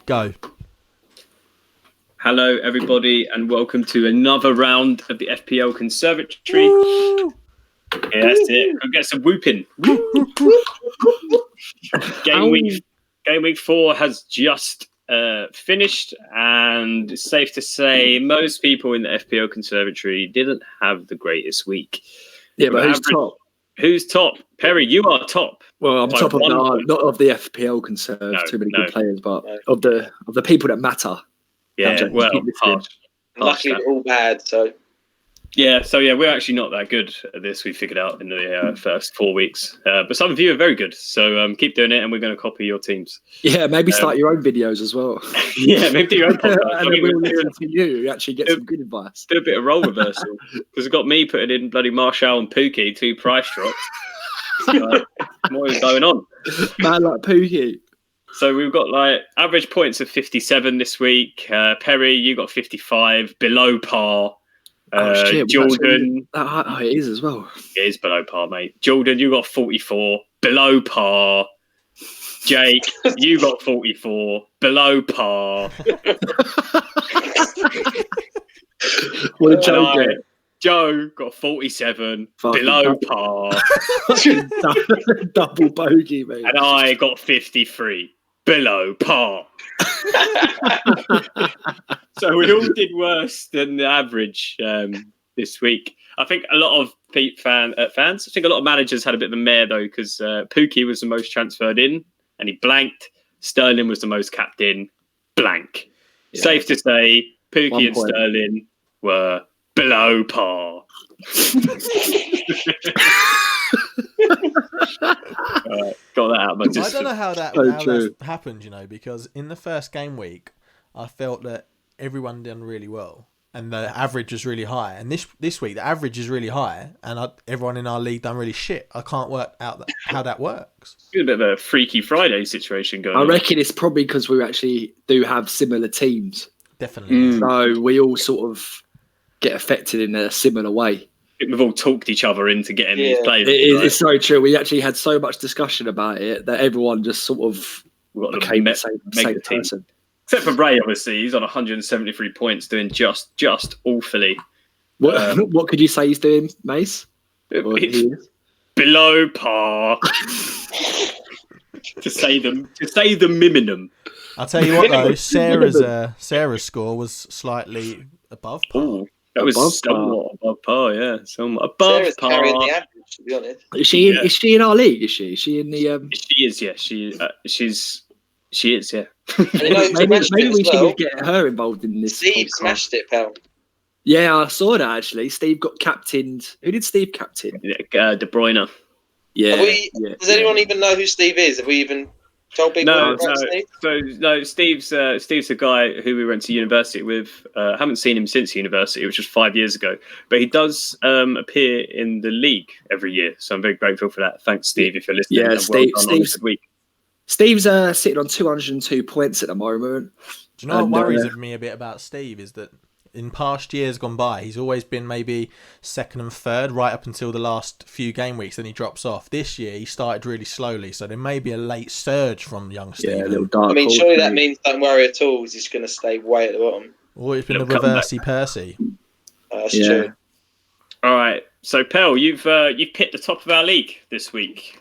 Go. Hello, everybody, and welcome to another round of the FPL Conservatory. Woo! Yeah, that's it. Go get some whooping. Game week 4 has just finished, and it's safe to say most people in the FPL Conservatory didn't have the greatest week. Yeah, but who's top? Who's top? Perry, you are top. Well, I'm top of not of the FPL Conserve. Too many good players, but of the people that matter. Yeah, well, harsh. Luckily, we're all bad, so. Yeah, we're actually not that good at this. We figured out in the first 4 weeks, but some of you are very good. So keep doing it, and we're going to copy your teams. Yeah, maybe start your own videos as well. Yeah, maybe do your own podcast. And then we'll listen to you. You actually get some good advice. Do a bit of role reversal because we've got me putting in bloody Marshall and Pookie, 2 price drops. What is going on? Man, like Pookie. So we've got like average points of 57 this week. Perry, you got 55, below par. Jordan, it is as well. It is below par, mate. Jordan, you got 44, below par. Jake, you got 44, below par. What did Joe get? Joe got 47, below par. Double bogey, mate. And I got 53, below par. So we all did worse than the average this week. I think a lot of fans, I think a lot of managers had a bit of a mare though, because Pookie was the most transferred in and he blanked. Sterling was the most capped in, blank. Yeah. Safe to say, Pookie and Sterling were below par. Got that out of my system. I don't know how that happened, because in the first game week, I felt that everyone done really well and the average was really high. And this week, the average is really high and everyone in our league done really shit. I can't work out how that works. It's a bit of a Freaky Friday situation going on. I reckon it's probably because we actually do have similar teams. Definitely. So we all sort of get affected in a similar way. We've all talked each other into getting these players. It's so true. We actually had so much discussion about it that everyone just sort of became the same person. Except for Ray, obviously. He's on 173 points, doing just awfully. What could you say he's doing, Mace? Below par. to say the minimum. I'll tell you what, though. Sarah's score was slightly above par. Ooh. That was somewhat above par, yeah. Somewhat above Sarah's par. carrying the average, to be honest. Is she in our league? Is she? Is she in the? She is, yeah. She is, yeah. Maybe we should get her involved in this. Steve smashed it, pal. Yeah, I saw that actually. Steve got captained. Who did Steve captain? De Bruyne. Yeah. Does anyone even know who Steve is? Have we even told people about Steve? No, Steve's a guy who we went to university with. I haven't seen him since university, which was 5 years ago. But he does appear in the league every year. So I'm very grateful for that. Thanks, Steve, if you're listening. Yeah, Steve's sitting on 202 points at the moment. Do you know what worries me a bit about Steve is that in past years gone by, he's always been maybe second and third right up until the last few game weeks, then he drops off. This year, he started really slowly, so there may be a late surge from young Steve. Yeah, a little dark. Surely that means don't worry at all. He's just going to stay way at the bottom. Or it's been a reversey Percy. That's true. All right, so Pel, you've picked the top of our league this week.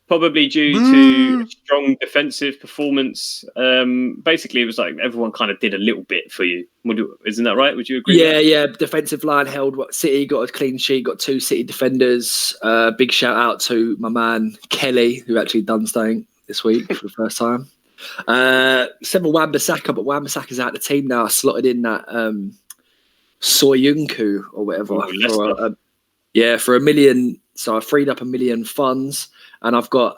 Probably due to strong defensive performance. Basically, it was like everyone kind of did a little bit for you. Isn't that right? Would you agree? Yeah. Defensive line held. City got a clean sheet, got 2 City defenders. Big shout out to my man Kelly, who actually done something this week for the first time. Several Wan-Bissaka, but Wan-Bissaka's out of the team now. I slotted in that Soyuncu or whatever. For $1 million. So I freed up $1 million funds. And I've got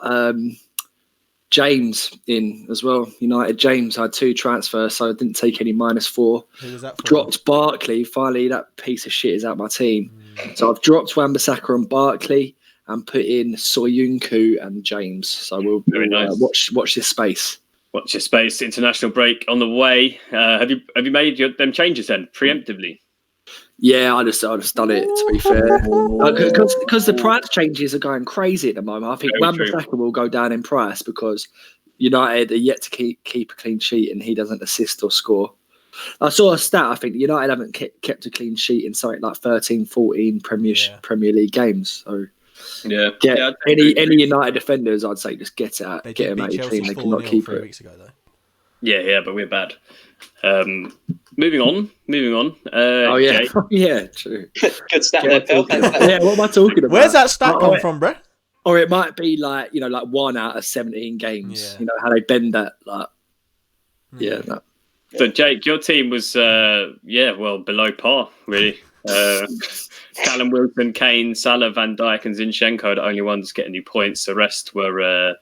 James in as well. United James. I had 2 transfers, so I didn't take any -4. Who was that for? Dropped Barkley. Finally, that piece of shit is out my team. So I've dropped Wan-Bissaka and Barkley and put in Soyuncu and James. So we'll watch this space. Watch this space. International break on the way. Have you made them changes then preemptively? Yeah, I just done it, to be fair. Because the price changes are going crazy at the moment. I think Wan-Bissaka will go down in price because United are yet to keep a clean sheet, and he doesn't assist or score. I saw a stat. I think United haven't kept a clean sheet in something like 13, 14 Premier League games. So any United defenders, I'd say just get it out, get them out of your team. They cannot keep 3 it. weeks ago though. Yeah, but we're bad. Moving on. Yeah, true. Good stat there, Phil. Yeah, what am I talking about? Where's that stat come from, bro? Or it might be like 1 out of 17 games. Yeah. You know how they bend that, like. Yeah. No. So Jake, your team was below par really. Callum Wilson, Kane, Salah, Van Dijk, and Zinchenko are the only ones getting any points. The rest were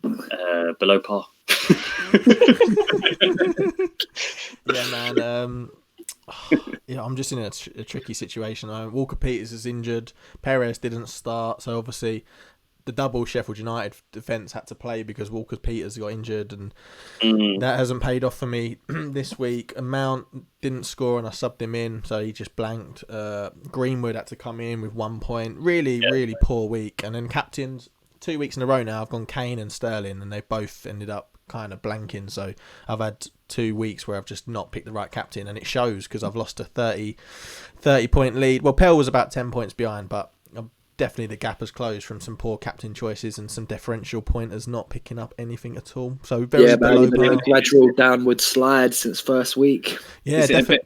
below par. Yeah, man. I'm just in a tricky situation. Walker Peters is injured. Perez didn't start, so obviously the double Sheffield United defence had to play because Walker Peters got injured, and that hasn't paid off for me this week. Mount didn't score, and I subbed him in, so he just blanked. Greenwood had to come in with 1 point. Really poor week. And then captains, 2 weeks in a row now, I've gone Kane and Sterling, and they both ended up kind of blanking. So I've had 2 weeks where I've just not picked the right captain, and it shows because I've lost a 30 point lead. Well, Pell was about 10 points behind, but definitely the gap has closed from some poor captain choices and some differential pointers not picking up anything at all. So very below par. A gradual downward slide since first week. Yeah,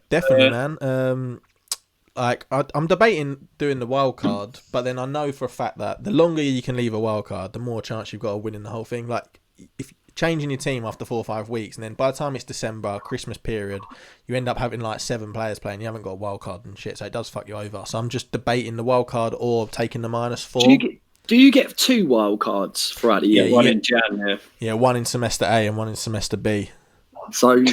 definitely, man. I'm debating doing the wild card, but then I know for a fact that the longer you can leave a wild card, the more chance you've got of winning the whole thing. Like, if changing your team after 4 or 5 weeks, and then by the time it's December, Christmas period, you end up having like 7 players playing. You haven't got a wild card and shit, so it does fuck you over. So I'm just debating the wild card or taking the -4. Do you get 2 wild cards throughout the year? Yeah, one in Jan. Yeah, one in semester A and one in semester B. So.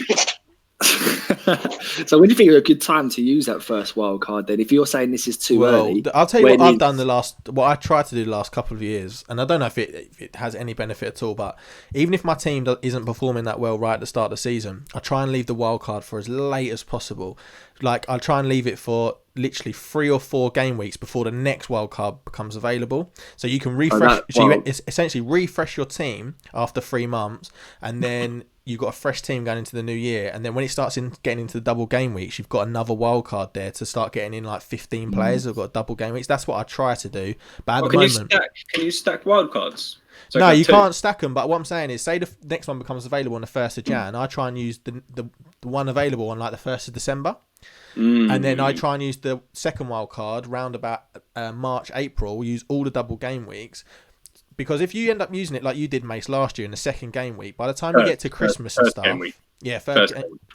So when do you think it's a good time to use that first wild card then? If you're saying this is too early, I'll tell you what I've done what I tried to do the last couple of years, and I don't know if it has any benefit at all, but even if my team isn't performing that well right at the start of the season, I try and leave the wild card for as late as possible. Like, I try and leave it for literally 3 or 4 game weeks before the next wild card becomes available, so you can refresh. You essentially refresh your team after 3 months, and then you've got a fresh team going into the new year, and then when it starts getting into the double game weeks, you've got another wild card there to start getting in like 15 players who've got double game weeks. That's what I try to do. But at the moment, can you stack wild cards? So no, you can't stack them. But what I'm saying is, say the next one becomes available on the 1st of Jan, I try and use the one available on like the 1st of December. And then I try and use the second wild card round about March, April, use all the double game weeks. Because if you end up using it like you did, Mace, last year in the second game week, by the time you get to Christmas and stuff,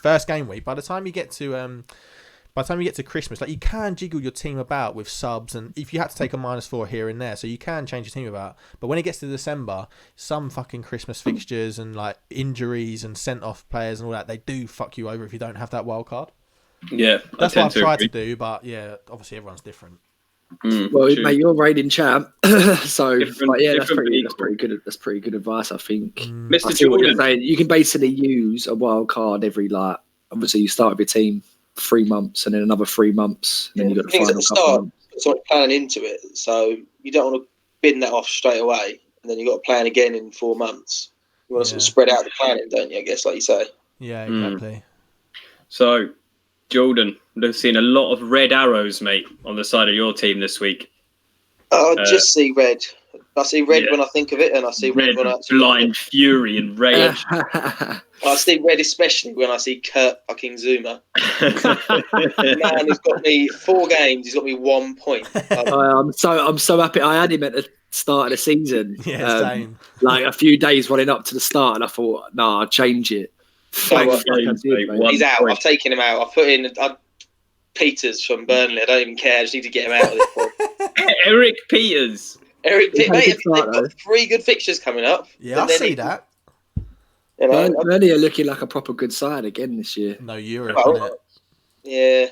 first game week. By the time you get to Christmas, like, you can jiggle your team about with subs, and if you had to take a -4 here and there, so you can change your team about. But when it gets to December, some fucking Christmas fixtures and like injuries and sent off players and all that, they do fuck you over if you don't have that wild card. Yeah, that's what I've tried to do, but yeah, obviously everyone's different. Well, mate, you're reigning champ, so that's pretty good. That's pretty good advice, I think. Mr. I see what you're saying. You can basically use a wild card every obviously you start with your team 3 months, and then another 3 months, and then you've got the final at the start. Sort of planning into it, so you don't want to bin that off straight away, and then you've got to plan again in 4 months. You want to sort of spread out the planning, don't you? I guess, like you say. Yeah, exactly. So, Jordan, I've seen a lot of red arrows, mate, on the side of your team this week. I just see red. I see red when I think of it, and I see red when I blind fury and rage. I see red especially when I see Kurt fucking Zuma. Man, he's got me 4 games. He's got me 1 point. I'm so happy. I had him at the start of the season. Yeah, same. Like a few days running up to the start, and I thought, I'll change it. He's out. I've taken him out. I've put in Peters from Burnley. I don't even care. I just need to get him out of this point. Eric Peters. They've got 3 good fixtures coming up. Yeah, I see that. You know, Burnley are looking like a proper good side again this year. No Europe, innit? Yeah.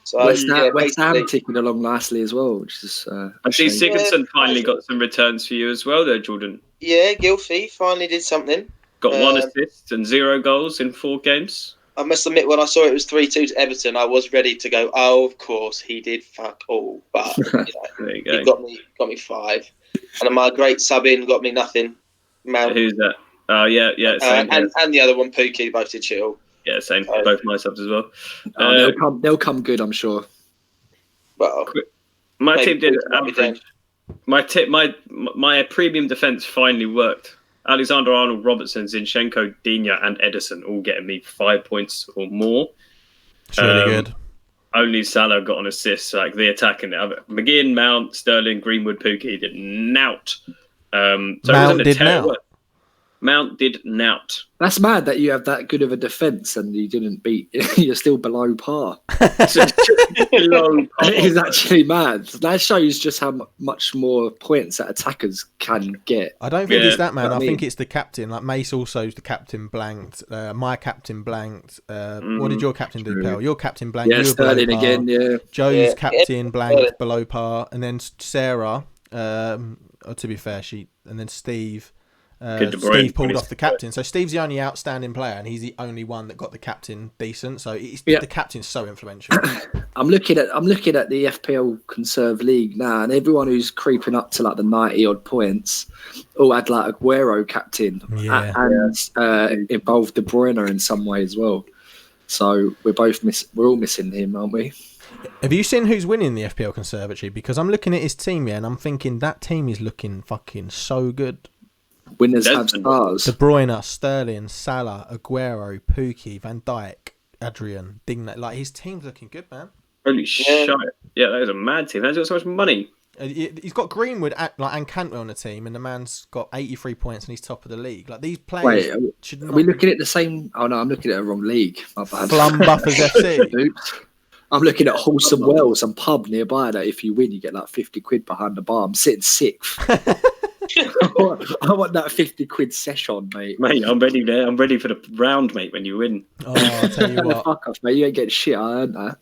So West Ham ticking along nicely as well, which is. I see Sigurdsson finally got some returns for you as well, there, Jordan. Yeah, Gylfi finally did something. Got 1 assist and 0 goals in 4 games. I must admit, when I saw it was 3-2 to Everton, I was ready to go, oh, of course, he did fuck all. But there you go. He got me 5. And my great sub-in got me nothing. Mount. Who's that? Oh, yeah. Same. And the other one, Pookie, both did shit all. Yeah, same. Both my subs as well. They'll come good, I'm sure. Well, my team did average. My premium defense finally worked. Alexander-Arnold, Robertson, Zinchenko, Digne, and Edison all getting me 5 points or more. It's really good. Only Salah got an assist. Like the attacking, McGinn, Mount, Sterling, Greenwood, Pookie did nout. Mount did nout. That's mad that you have that good of a defence and you didn't beat. You're still below par. It's actually mad. That shows just how much more points that attackers can get. I don't think it's that, man. I think it's the captain. Like Mace also is the captain blanked. My captain blanked. What did your captain do, Pell? Your captain blanked. Yeah, Sterling again. Yeah. Joe's captain blanked below par, and then Sarah. To be fair, and then Steve. Steve pulled off the captain, so Steve's the only outstanding player, and he's the only one that got the captain decent. So the captain's so influential. I'm looking at the FPL Conserve League now, and everyone who's creeping up to like the 90 odd points all had like Aguero captain, and involved De Bruyne in some way as well. So we're all missing him, aren't we? Have you seen who's winning the FPL Conservatory? Because I'm looking at his team here, and I'm thinking that team is looking fucking so good. Winners have stars. De Bruyne, Sterling, Salah, Aguero, Pookie, Van Dijk, Adrian, Digne. Like his team's looking good, man. Holy shit! Yeah, that is a mad team. How's he got so much money? He's got Greenwood and Cantwell on the team, and the man's got 83 points and he's top of the league. Like these players. Wait, are we looking at the same? Oh no, I'm looking at the wrong league. My bad. Buffers FC. I'm looking at Wholesome Wells, some pub nearby that if you win, you get like 50 quid behind the bar. I'm sitting sixth. I want that 50 quid session, mate. Mate, I'm ready there. I'm ready for the round, mate, when you win. Oh, I'll tell you what. Fuck off, mate. You ain't getting shit. I earned that.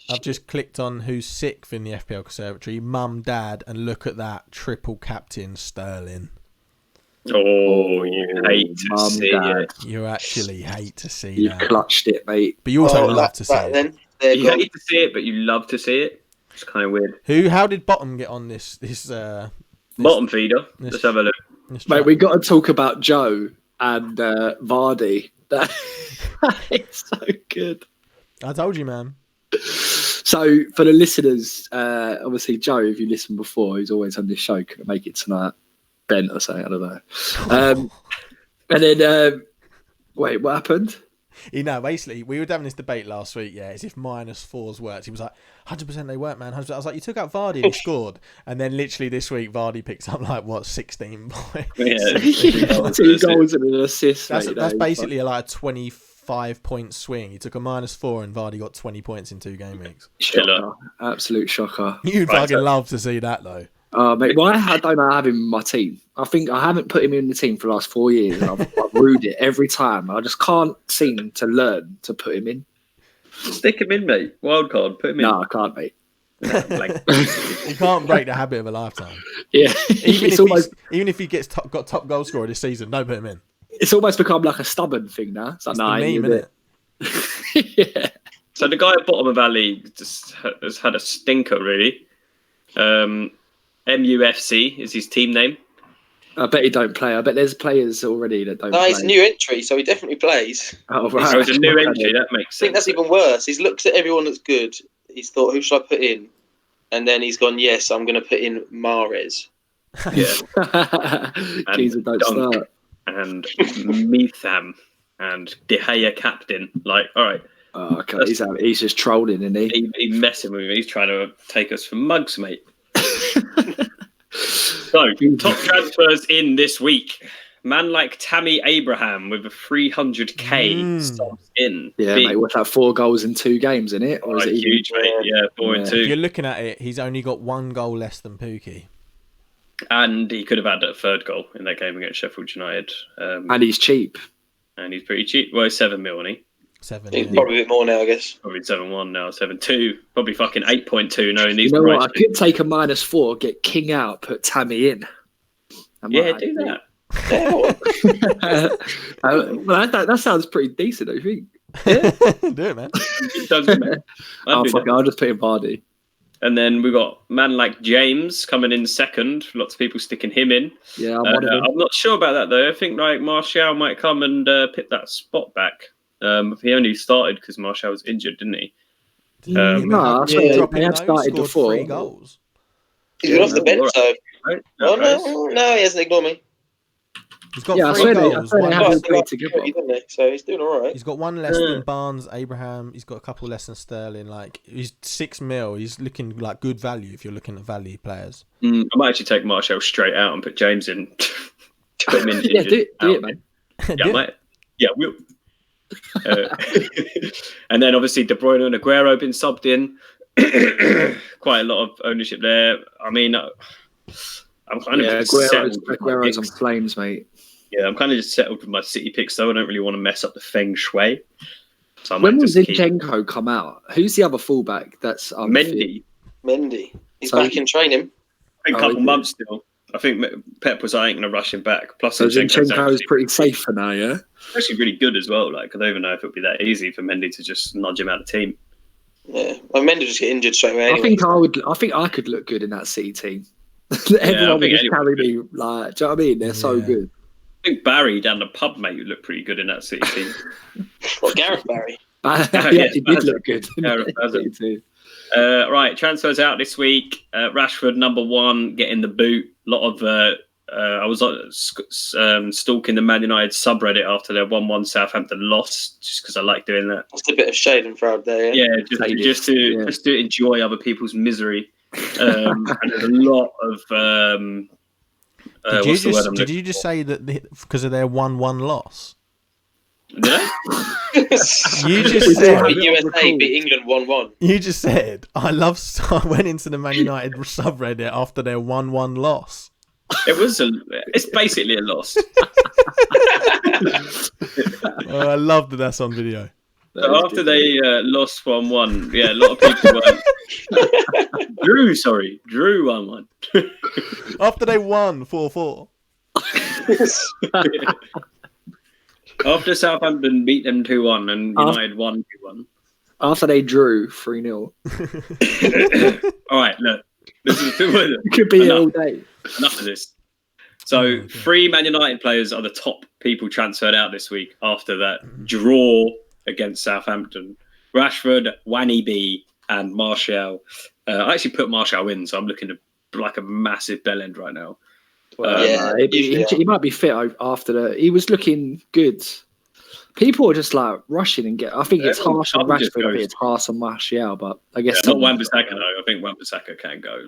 I've just clicked on who's sixth in the FPL Conservatory. Mum, Dad, and look at that. Triple captain Sterling. Oh, you hate to see it. You actually hate to see You've that. clutched it, mate. But you also love to see it. Then. You hate to see it, but you love to see it. It's kind of weird. How did Bottom get on this bottom feeder? Let's have a look. Mate, we got to talk about Joe and Vardy. That is so good. I told you, man. So for the listeners, obviously Joe, if you listened before, he's always on this show. Couldn't make it tonight. Bent or something, I don't know. And then, wait, what happened? Basically, we were having this debate last week, as if -4s worked. He was like, 100% they weren't, man. 100%. I was like, you took out Vardy and he scored. And then literally this week, Vardy picks up 16 points. Yeah. 2 goals and an assist. That's basically like a 25-point swing. He took a -4 and Vardy got 20 points in 2 game weeks. Shocker. Absolute shocker. You'd fucking love to see that, though. Mate, I don't have him in my team. I think I haven't put him in the team for the last 4 years, and I've rued it every time. I just can't seem to learn to put him in. Stick him in, mate. Wildcard, put him in. No, I can't, mate. You can't break the habit of a lifetime. Yeah, even if he gets got top goal scorer this season, don't put him in. It's almost become like a stubborn thing now. It's like, the meme, isn't it? Yeah. So the guy at bottom of our league just has had a stinker, really. MUFC is his team name. I bet he don't play. I bet there's players already that don't play. No, he's a new entry, so he definitely plays. Oh, right. So it's a new entry, that makes sense. I think that's even worse. He's looked at everyone that's good. He's thought, who should I put in? And then he's gone, yes, I'm going to put in Mahrez. Yeah. Jesus, don't start. And Metham and De Gea captain. Like, all right. Oh, okay. He's just trolling, isn't he? He's messing with me. He's trying to take us for mugs, mate. So, top transfers in this week. Man like Tammy Abraham with a 300k subs in. Yeah, mate, what's that? 4 goals in 2 games, isn't it? Or is it huge, mate? Yeah, 4 and 2. If you're looking at it, he's only got 1 goal less than Pookie. And he could have had a 3rd goal in that game against Sheffield United. And he's cheap. And he's pretty cheap. Well, he's 7 mil, isn't he? 7. He's probably a bit more now, I guess. Probably 7-1 now, 7-2. Probably fucking 8.2 knowing these. You know what? I could take a -4, get King out, put Tammy in. Yeah, do that. Well, that sounds pretty decent, don't you think? Yeah. Do it, man. It does, man. Fuck it, I'll just put in Vardy. And then we got man like James coming in second. Lots of people sticking him in. Yeah, I'm one of them. I'm not sure about that though. I think like Martial might come and pick that spot back. He only started because Martial was injured, didn't he? No, they had started before. 3 goals. He's been off the bench, so. Right? Oh, no, he hasn't ignored me. He's got 3 goals. So he's doing all right. He's got 1 less than Barnes, Abraham. He's got a couple less than Sterling. Like, he's 6 mil. He's looking like good value if you're looking at value players. I might actually take Martial straight out and put James in. Put him in do it, man. Yeah, mate. Yeah, we'll. And then obviously De Bruyne and Aguero been subbed in. Quite a lot of ownership there. I mean, I'm kind of Aguero's on flames, mate. Yeah, I'm kind of just settled with my City picks, though. I don't really want to mess up the feng shui. So when will Zinchenko come out? Who's the other fullback? That's Mendy. He's back in training. I think a couple months still. I think Pep was I ain't going to rush him back. Plus, Zinchenko's pretty safe for now, yeah? Actually really good as well. Like, I don't even know if it would be that easy for Mendy to just nudge him out of the team. Yeah, well, Mendy just get injured straight away. Anyway. I think I could look good in that City team. Everyone would just carry me. Like, do you know what I mean? They're so good. I think Barry down the pub, mate, would look pretty good in that City team. Well, Gareth Barry. He actually did look good. Right, transfers out this week. Rashford, number 1, getting the boot. A lot of I was stalking the Man United subreddit after their 1-1 Southampton loss, just because I like doing that. That's a bit of shade and fraud there. Yeah, just to enjoy other people's misery. And there's a lot of. Did you just say that because of their 1-1 loss? Did I? You just said USA beat England 1-1. You just said I went into the Man United subreddit after their 1-1 loss. It's basically a loss. I love that that's on video. So after they lost 1-1, yeah, a lot of people Drew 1-1. After they won 4-4. After Southampton beat them 2-1 and United won 2-1. After they drew 3-0. All right, look. This is could be all day. Enough of this. So 3 Man United players are the top people transferred out this week after that draw against Southampton. Rashford, Wani B, and Martial. I actually put Martial in, so I'm looking like a massive bell end right now. He might be fit after that. He was looking good. People are just like rushing and I think it's harsh on Rashford. I think it's harsh on Martial, but I guess not Wan-Bissaka though. I think Wan-Bissaka can go.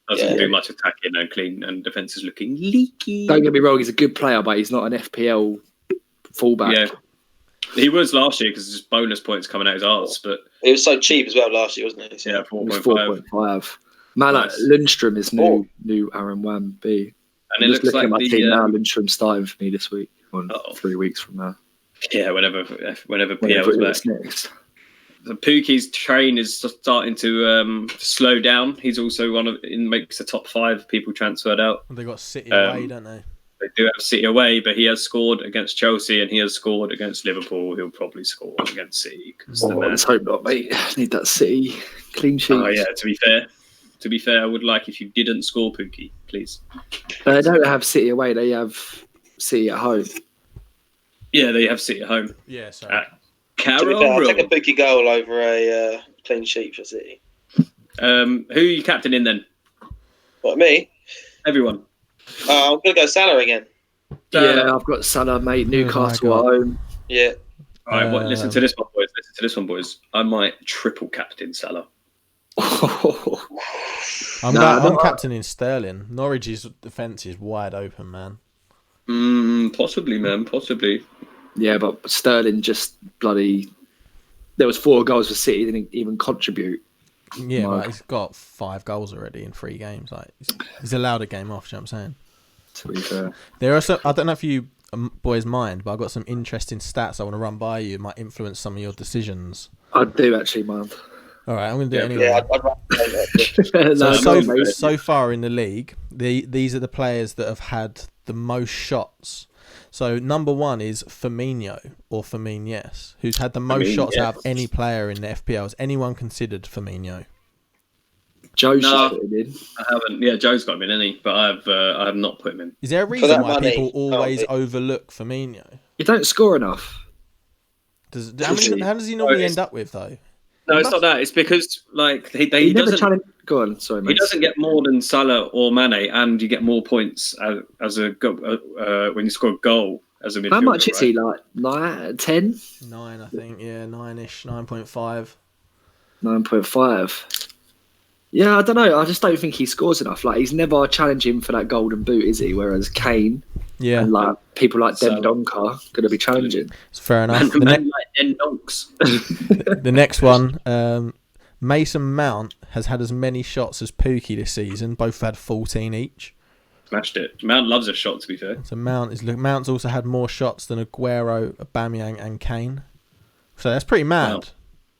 Doesn't do much attacking and clean, and defense is looking leaky. Don't get me wrong, he's a good player, but he's not an FPL fullback. Yeah, he was last year because just bonus points coming out his arse. But it was so cheap as well last year, wasn't it? So, yeah, 4.5. Man, like Lundstrom is new Aaron Wan-B. And it looks like my team now. Lundstrom's starting for me this week. 3 weeks from now. Yeah, whenever PL's back. Next. So Pookie's train is starting to slow down. He's also makes the top 5 people transferred out. They got City away, don't they? They do have City away, but he has scored against Chelsea and he has scored against Liverpool. He'll probably score against City. Let's hope not, mate. I need that City clean sheet. Oh yeah, to be fair, I would like if you didn't score, Pookie, please. They don't have City away. They have City at home. Yeah, they have City at home. Yeah, sorry. I'll take a Pookie goal over a clean sheet for City. Who are you captaining then? What, me? Everyone. I'm going to go Sara again. Yeah, I've got Sara, mate. Newcastle at home. Yeah. All right, listen to this one, boys. I might triple captain Salah. I'm captaining Sterling. Norwich's defence is wide open, man. Possibly, man. Possibly. Yeah, but Sterling just bloody... There was 4 goals for City. Didn't even contribute. Yeah, but he's got 5 goals already in 3 games. Like he's allowed a game off. Do you know what I'm saying? To be fair, there are some. I don't know if you boys mind, but I've got some interesting stats I want to run by you. It might influence some of your decisions. I do actually mind. All right, I'm going to do it anyway. Yeah, so far in the league, these are the players that have had the most shots. So number 1 is Firmino or Firmines, who's had the most shots out of any player in the FPL. Has anyone considered Firmino? Joe's No. just put him in. I haven't. Yeah, Joe's got him in, hasn't he? But I have not put him in. Is there a that reason why money, people always can't overlook Firmino? You don't score enough. How does he normally end up with though? No, it's not that. It's because like he He never doesn't. challenge. Go on, sorry, mate. He doesn't get more than Salah or Mane, and you get more points as a when you score a goal as a midfielder. How much is right? he? Like 9, 10? 9, I think. Yeah, 9-ish, 9.5. 9.5. Yeah, I don't know. I just don't think he scores enough. Like he's never challenging for that golden boot, is he? Whereas Kane and like people like Dendonka are going to be challenging. It's fair enough. The next one, Mason Mount has had as many shots as Pookie this season. Both had 14 each. Smashed it. Mount loves a shot, to be fair. So Mount's also had more shots than Aguero, Aubameyang, and Kane. So that's pretty mad. Wow.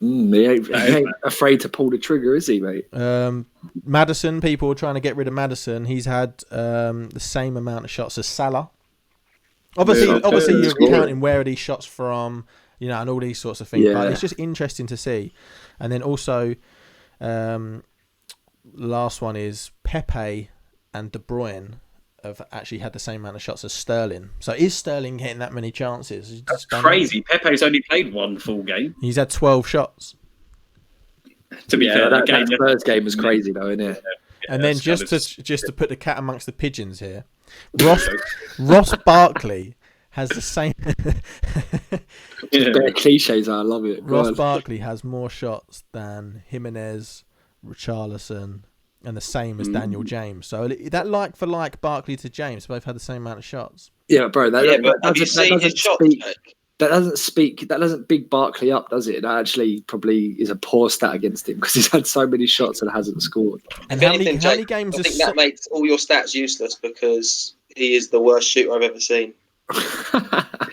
He ain't afraid to pull the trigger, is he, mate? Maddison, people are trying to get rid of Maddison. He's had the same amount of shots as Salah. Obviously, you're counting where are these shots from, and all these sorts of things. Yeah. But it's just interesting to see. And then also, last one is Pepe and De Bruyne have actually had the same amount of shots as Sterling. So is Sterling getting that many chances? That's crazy. Pepe's only played one full game. He's had 12 shots. To be fair, that first game was crazy, though, isn't it? And then just to put the cat amongst the pigeons here, Ross Barkley has the same. Better cliches, I love it. Ross Barkley has more shots than Jimenez, Richarlison, and the same as Daniel James. So that like for like Barkley to James both had the same amount of shots. Yeah, bro. That doesn't big Barkley up, does it? That actually probably is a poor stat against him because he's had so many shots and hasn't scored. And how many games? I think that makes all your stats useless because he is the worst shooter I've ever seen.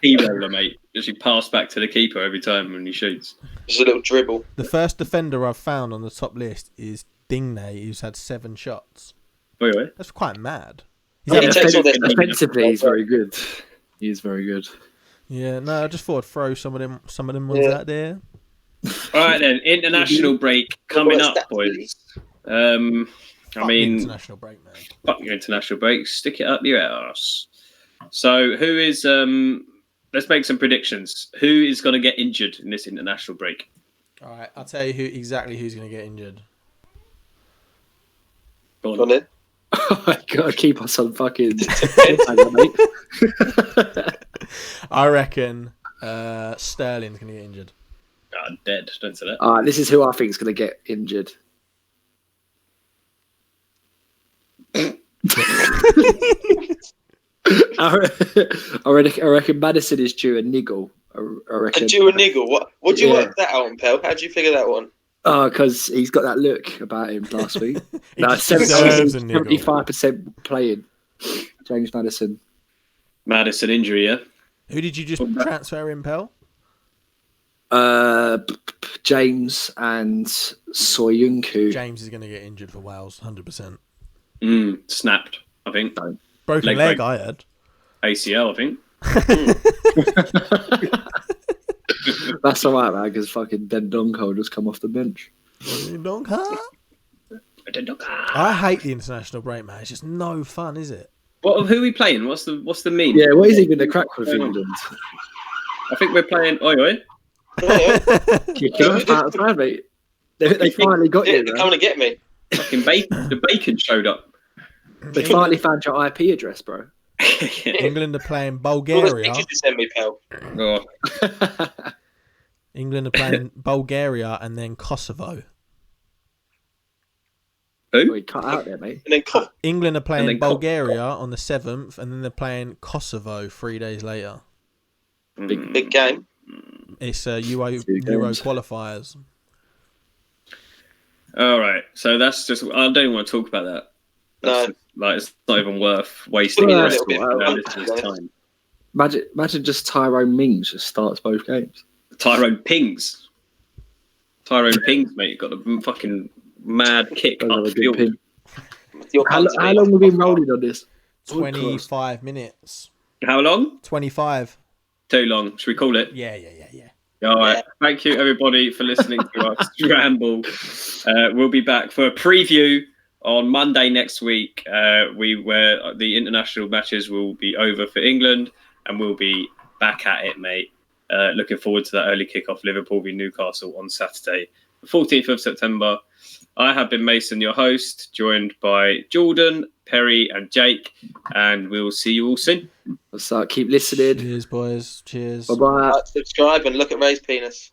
Key roller, mate. Just pass back to the keeper every time when he shoots. Just a little dribble. The first defender I've found on the top list is Digne, who's had 7 shots. Wait. That's quite mad. Offensively, he's very good. He is very good. Yeah, no, I just thought I'd throw some of them ones out there. All right then, international break coming up, boys. International break, man. Fuck your international break. Stick it up your ass. So, who is? Let's make some predictions. Who is going to get injured in this international break? All right, I'll tell you who's going to get injured. Go on then. I gotta keep us on fucking. I reckon Sterling's going to get injured. God, dead. Don't say that. This is who I think is going to get injured. I reckon Madison is due a niggle. I reckon. Due a niggle? What do you work that out on, Pell? How do you figure that one? Because he's got that look about him last week. He deserves a niggle. 75% playing. James Madison. Madison injury, yeah? Who did you just transfer in, Pell? James and Soyuncu. James is going to get injured for Wales, 100%. Snapped, I think. Broken leg, I heard. ACL, I think. That's all right, man, because fucking Dendonka will just come off the bench. I hate the international break, man. It's just no fun, is it? Who are we playing? What's the meme? Yeah, what is even the crack with England? I think we're playing. Oi. Mate. They finally got you. They're coming to get me. Fucking bacon. The bacon showed up. They finally found your IP address, bro. England are playing Bulgaria. What pictures you send me, Pell? Oh. England are playing Bulgaria and then Kosovo. Who? We cut out there, mate. And then England are playing Bulgaria on the 7th, and then they're playing Kosovo 3 days later. Big game. It's Euro qualifiers. All right, so that's just. I don't even want to talk about that. It's not even worth wasting time. Imagine just Tyrone Mings just starts both games. Tyrone Pings, mate, got a fucking mad kick upfield. How long have we been rolling on this? 25 minutes. How long? 25. Too long. Should we call it? Yeah. All right. Thank you, everybody, for listening to us ramble. We'll be back for a preview on Monday next week, where the international matches will be over for England, and we'll be back at it, mate. Looking forward to that early kickoff, Liverpool v Newcastle on Saturday, the 14th of September. I have been Mason, your host, joined by Jordan, Perry, and Jake, and we'll see you all soon. So keep listening. Cheers, boys. Cheers. Bye-bye. Subscribe and look at Ray's penis.